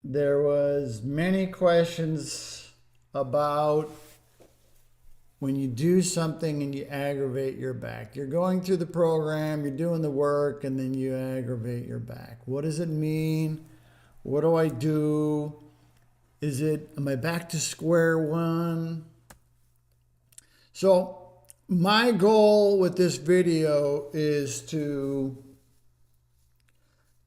there was many questions about when you do something and you aggravate your back. You're going through the program, you're doing the work, and then you aggravate your back. What does it mean? What do I do? Am I back to square one? So my goal with this video is to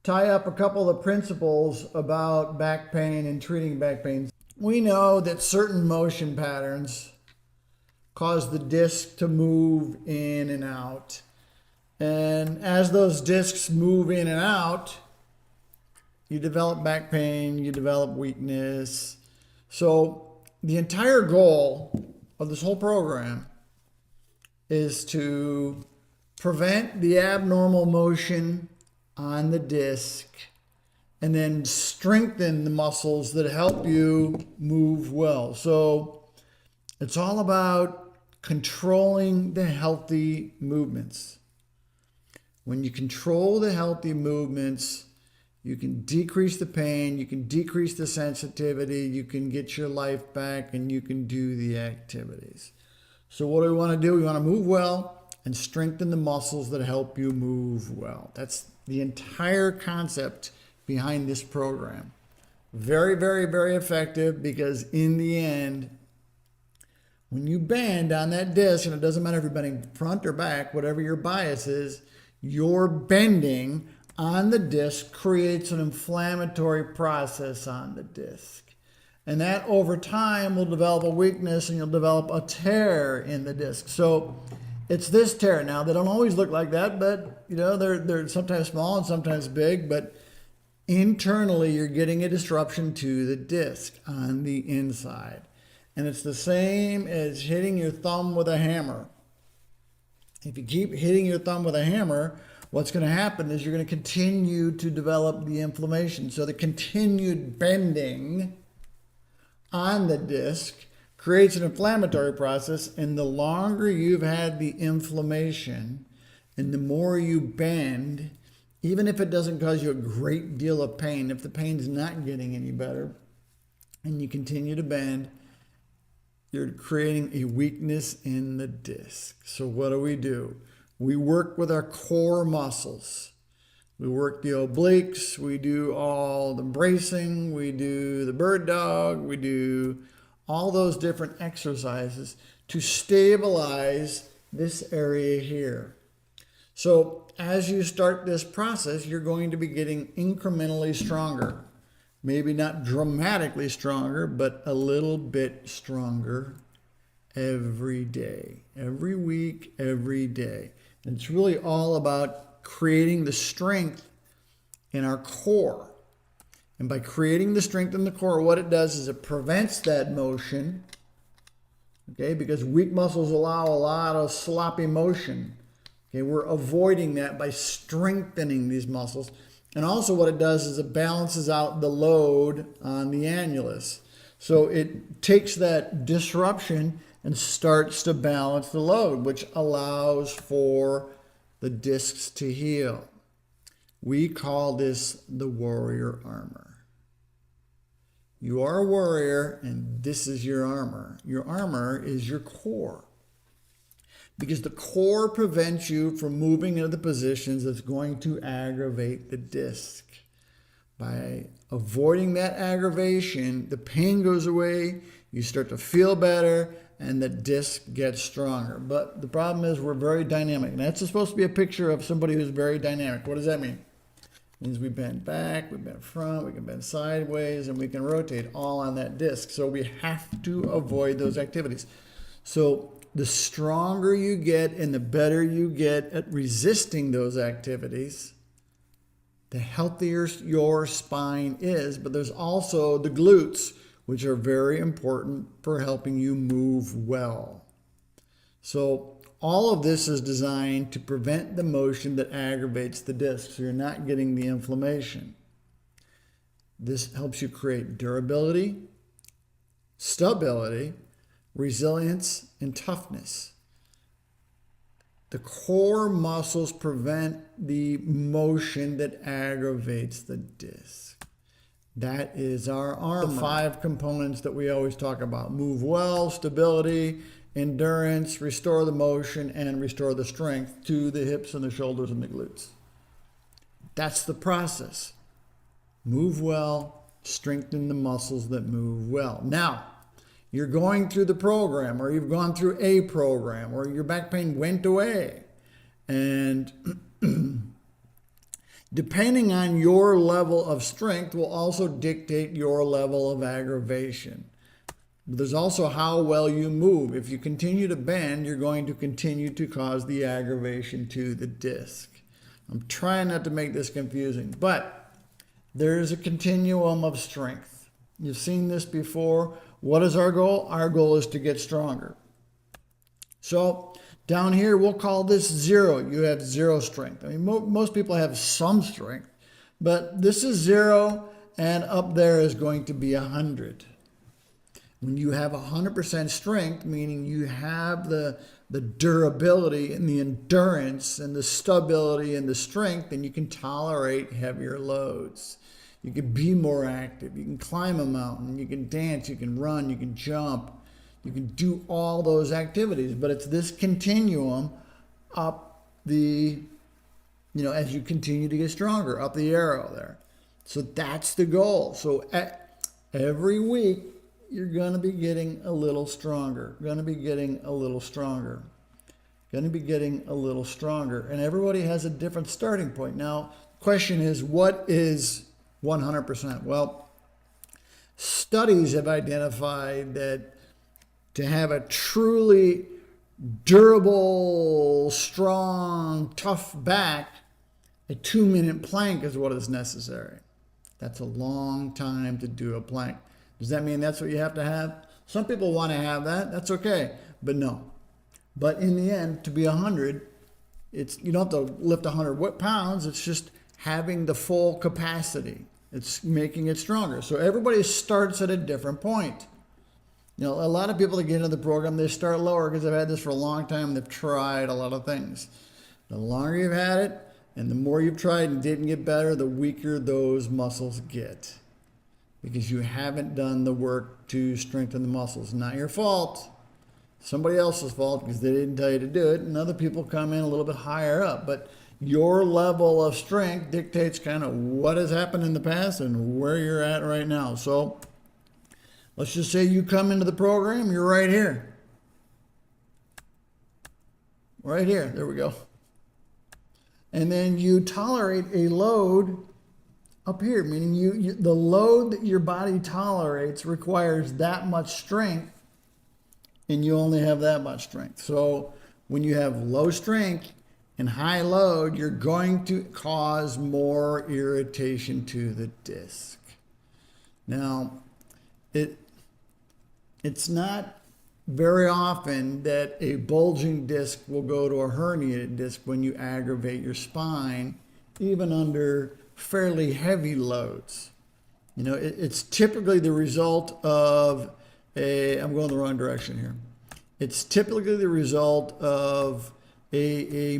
tie up a couple of principles about back pain and treating back pain. We know that certain motion patterns cause the disc to move in and out. And as those discs move in and out, you develop back pain, you develop weakness. So the entire goal of this whole program is to prevent the abnormal motion on the disc and then strengthen the muscles that help you move well. So it's all about controlling the healthy movements. When you control the healthy movements, you can decrease the pain, you can decrease the sensitivity, you can get your life back, and you can do the activities. So what do we want to do? We want to move well and strengthen the muscles that help you move well. That's the entire concept behind this program. Very, very, very effective, because in the end, when you bend on that disc, and it doesn't matter if you're bending front or back, whatever your bias is, your bending on the disc creates an inflammatory process on the disc. And that over time will develop a weakness, and you'll develop a tear in the disc. So it's this tear. Now, they don't always look like that, but you know, they're sometimes small and sometimes big, but internally you're getting a disruption to the disc on the inside. And it's the same as hitting your thumb with a hammer. If you keep hitting your thumb with a hammer, what's going to happen is you're going to continue to develop the inflammation. So the continued bending on the disc creates an inflammatory process, and the longer you've had the inflammation and the more you bend, even if it doesn't cause you a great deal of pain, if the pain's not getting any better and you continue to bend, you're creating a weakness in the disc. So what do? We work with our core muscles. We work the obliques, we do all the bracing, we do the bird dog, we do all those different exercises to stabilize this area here. So as you start this process, you're going to be getting incrementally stronger. Maybe not dramatically stronger, but a little bit stronger every day, every week, every day. And it's really all about creating the strength in our core. And by creating the strength in the core, what it does is it prevents that motion, okay, because weak muscles allow a lot of sloppy motion. Okay, we're avoiding that by strengthening these muscles. And also what it does is it balances out the load on the annulus. So it takes that disruption and starts to balance the load, which allows for the discs to heal. We call this the warrior armor. You are a warrior, and this is your armor. Your armor is your core, because the core prevents you from moving into the positions that's going to aggravate the disc. By avoiding that aggravation, the pain goes away, you start to feel better, and the disc gets stronger. But the problem is we're very dynamic. And that's supposed to be a picture of somebody who's very dynamic. What does that mean? It means we bend back, we bend front, we can bend sideways, and we can rotate all on that disc. So we have to avoid those activities. So the stronger you get and the better you get at resisting those activities, the healthier your spine is. But there's also the glutes, which are very important for helping you move well. So all of this is designed to prevent the motion that aggravates the disc, so you're not getting the inflammation. This helps you create durability, stability, resilience, and toughness. The core muscles prevent the motion that aggravates the disc. That is our armor. The 5 components that we always talk about: move well, stability, endurance, restore the motion, and restore the strength to the hips and the shoulders and the glutes. That's the process. Move well, strengthen the muscles that move well. Now, you're going through the program, or you've gone through a program, or your back pain went away. And depending on your level of strength will also dictate your level of aggravation. There's also how well you move. If you continue to bend, you're going to continue to cause the aggravation to the disc. I'm trying not to make this confusing, but there's a continuum of strength. You've seen this before. What is our goal? Our goal is to get stronger. So down here, we'll call this 0. You have 0 strength. I mean, most people have some strength, but this is 0, and up there is going to be 100. When you have 100% strength, meaning you have the durability and the endurance and the stability and the strength, then you can tolerate heavier loads. You can be more active. You can climb a mountain. You can dance. You can run. You can jump. You can do all those activities. But it's this continuum up the, as you continue to get stronger, up the arrow there. So that's the goal. So every week, you're going to be getting a little stronger. Going to be getting a little stronger. Going to be getting a little stronger. And everybody has a different starting point. Now, the question is, what is 100%? Well, studies have identified that to have a truly durable, strong, tough back, a 2-minute plank is what is necessary. That's a long time to do a plank. Does that mean that's what you have to have? Some people want to have that. That's okay. But no. But in the end, to be 100, you don't have to lift 100 pounds. It's just having the full capacity. It's making it stronger. So everybody starts at a different point. A lot of people that get into the program, they start lower because they've had this for a long time. They've tried a lot of things. The longer you've had it and the more you've tried and didn't get better, the weaker those muscles get. Because you haven't done the work to strengthen the muscles. Not your fault. Somebody else's fault because they didn't tell you to do it. And other people come in a little bit higher up. But your level of strength dictates kind of what has happened in the past and where you're at right now. So let's just say you come into the program, you're right here. Right here. There we go. And then you tolerate a load up here, meaning the load that your body tolerates requires that much strength, and you only have that much strength. So when you have low strength and high load, you're going to cause more irritation to the disc. Now, it's not very often that a bulging disc will go to a herniated disc when you aggravate your spine, even under fairly heavy loads. It's typically the result of I'm going the wrong direction here. It's typically the result of a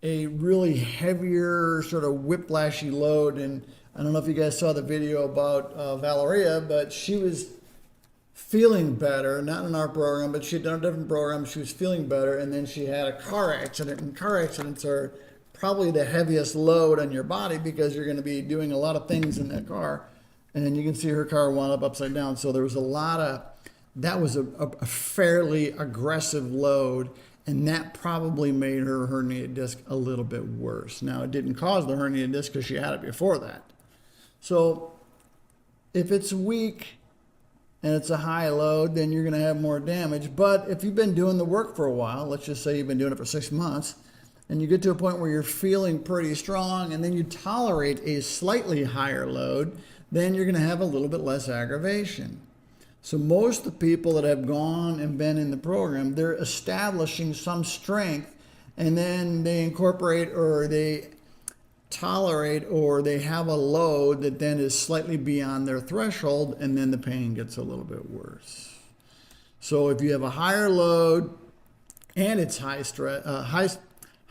really heavier sort of whiplashy load. And I don't know if you guys saw the video about Valeria, but she was feeling better, not in our program, but she'd done a different program. She was feeling better, and then she had a car accident, and car accidents are probably the heaviest load on your body because you're going to be doing a lot of things in that car. And you can see her car wound up upside down. So there was that was a fairly aggressive load, and that probably made her herniated disc a little bit worse. Now, it didn't cause the herniated disc because she had it before that. So if it's weak and it's a high load, then you're going to have more damage. But if you've been doing the work for a while, let's just say you've been doing it for 6 months, and you get to a point where you're feeling pretty strong, and then you tolerate a slightly higher load, then you're going to have a little bit less aggravation. So most of the people that have gone and been in the program, they're establishing some strength, and then they incorporate or they tolerate or they have a load that then is slightly beyond their threshold, and then the pain gets a little bit worse. So if you have a higher load and it's high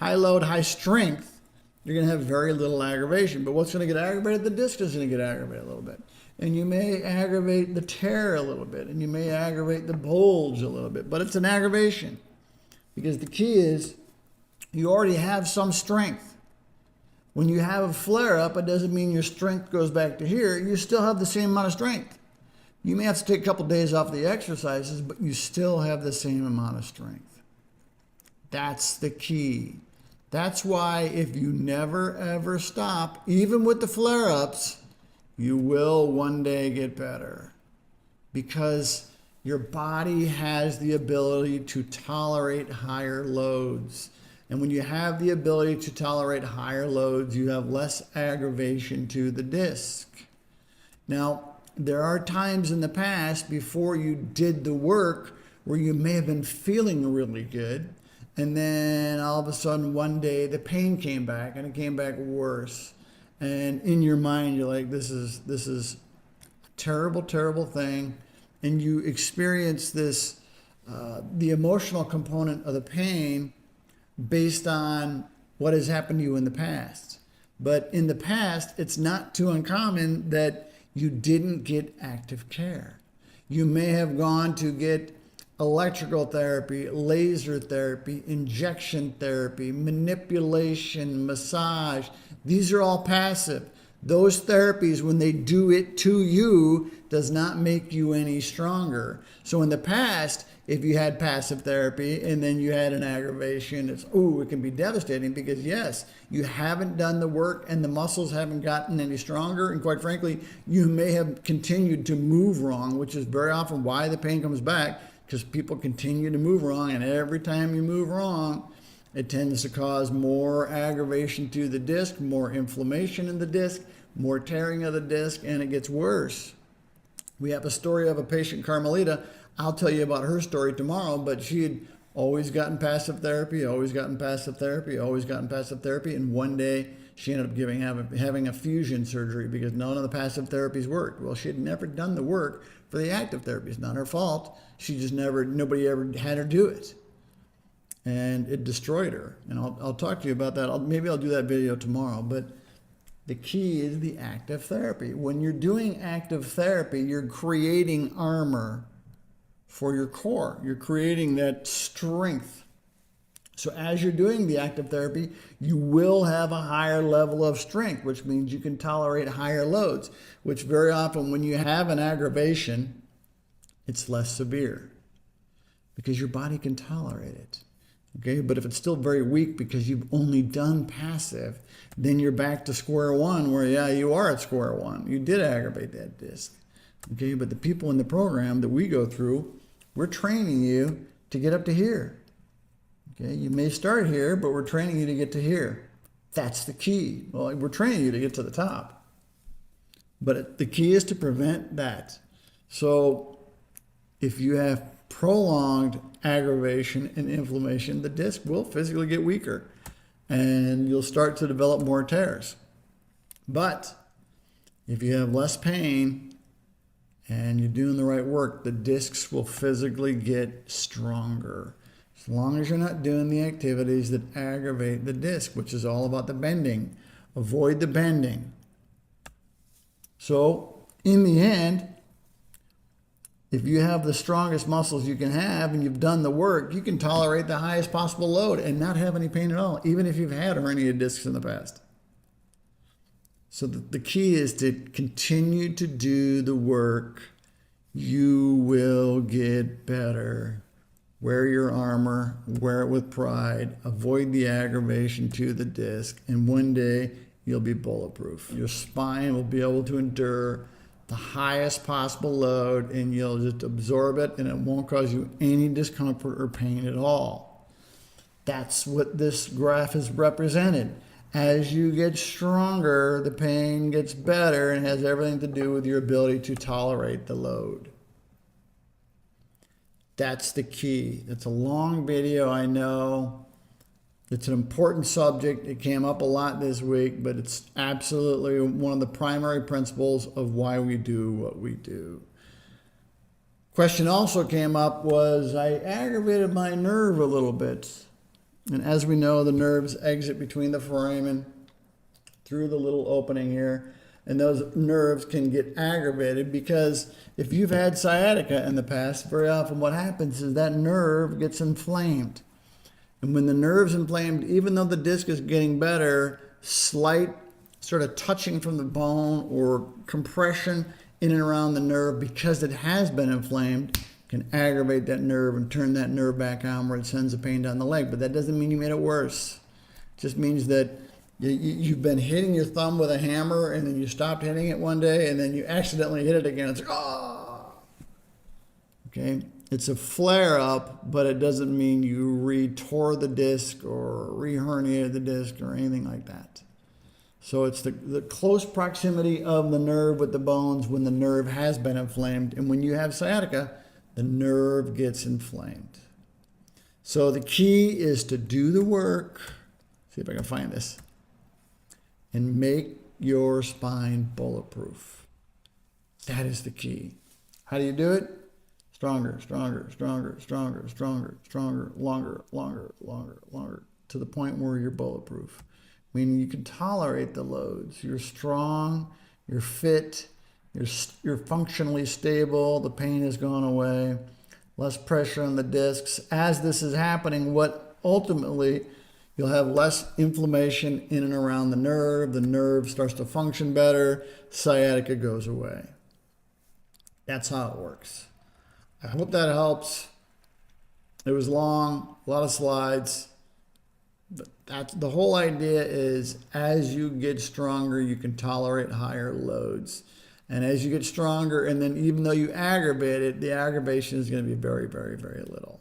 load, high strength, you're going to have very little aggravation. But what's going to get aggravated? The disc is going to get aggravated a little bit. And you may aggravate the tear a little bit, and you may aggravate the bulge a little bit, but it's an aggravation. Because the key is you already have some strength. When you have a flare-up, it doesn't mean your strength goes back to here. You still have the same amount of strength. You may have to take a couple days off the exercises, but you still have the same amount of strength. That's the key. That's why if you never, ever stop, even with the flare-ups, you will one day get better. Because your body has the ability to tolerate higher loads. And when you have the ability to tolerate higher loads, you have less aggravation to the disc. Now, there are times in the past before you did the work where you may have been feeling really good, and then all of a sudden one day the pain came back, and it came back worse. And in your mind, you're like, this is a terrible, terrible thing. And you experience this, the emotional component of the pain based on what has happened to you in the past. But in the past, it's not too uncommon that you didn't get active care. You may have gone to get electrical therapy, laser therapy, injection therapy, manipulation, massage. These are all passive. Those therapies, when they do it to you, does not make you any stronger. So in the past, if you had passive therapy and then you had an aggravation, it can be devastating because yes, you haven't done the work and the muscles haven't gotten any stronger. And quite frankly, you may have continued to move wrong, which is very often why the pain comes back, because people continue to move wrong. And every time you move wrong, it tends to cause more aggravation to the disc, more inflammation in the disc, more tearing of the disc, and it gets worse. We have a story of a patient, Carmelita. I'll tell you about her story tomorrow, but she had always gotten passive therapy, always gotten passive therapy, always gotten passive therapy, and one day she ended up having a fusion surgery because none of the passive therapies worked. Well, she had never done the work for the active therapy. It's not her fault. She just nobody ever had her do it. And it destroyed her. And I'll talk to you about that. Maybe I'll do that video tomorrow, but the key is the active therapy. When you're doing active therapy, you're creating armor for your core. You're creating that strength. So as you're doing the active therapy, you will have a higher level of strength, which means you can tolerate higher loads, which very often when you have an aggravation, it's less severe because your body can tolerate it. Okay, but if it's still very weak because you've only done passive, then you're back to square one where, yeah, you are at square one. You did aggravate that disc. Okay, but the people in the program that we go through, we're training you to get up to here. Okay, you may start here, but we're training you to get to here. That's the key. Well, we're training you to get to the top. But the key is to prevent that. So if you have prolonged aggravation and inflammation, the disc will physically get weaker and you'll start to develop more tears. But if you have less pain and you're doing the right work, the discs will physically get stronger. As long as you're not doing the activities that aggravate the disc, which is all about the bending. Avoid the bending. So in the end, if you have the strongest muscles you can have and you've done the work, you can tolerate the highest possible load and not have any pain at all, even if you've had herniated discs in the past. So the key is to continue to do the work. You will get better. Wear your armor, wear it with pride, avoid the aggravation to the disc, and one day you'll be bulletproof. Your spine will be able to endure the highest possible load and you'll just absorb it and it won't cause you any discomfort or pain at all. That's what this graph is represented. As you get stronger, the pain gets better and has everything to do with your ability to tolerate the load. That's the key. It's a long video, I know. It's an important subject. It came up a lot this week, but it's absolutely one of the primary principles of why we do what we do. Question also came up was, I aggravated my nerve a little bit. And as we know, the nerves exit between the foramen through the little opening here. And those nerves can get aggravated because if you've had sciatica in the past, very often what happens is that nerve gets inflamed. And when the nerve's inflamed, even though the disc is getting better, slight sort of touching from the bone or compression in and around the nerve because it has been inflamed can aggravate that nerve and turn that nerve back on where it sends the pain down the leg. But that doesn't mean you made it worse. It just means that you've been hitting your thumb with a hammer and then you stopped hitting it one day and then you accidentally hit it again. It's like, oh! Okay? It's a flare-up, but it doesn't mean you re-tore the disc or re-herniated the disc or anything like that. So it's the close proximity of the nerve with the bones when the nerve has been inflamed. And when you have sciatica, the nerve gets inflamed. So the key is to do the work. See if I can find this. And make your spine bulletproof. That is the key. How do you do it? Stronger, stronger, stronger, stronger, stronger, stronger, longer, longer, longer, longer, to the point where you're bulletproof. Meaning you can tolerate the loads. You're strong, you're fit, you're functionally stable, the pain has gone away, less pressure on the discs. As this is happening, what ultimately you'll have less inflammation in and around the nerve starts to function better, sciatica goes away. That's how it works. I hope that helps. It was long, a lot of slides. But that's the whole idea is as you get stronger, you can tolerate higher loads. And as you get stronger, and then even though you aggravate it, the aggravation is going to be very, very, very little.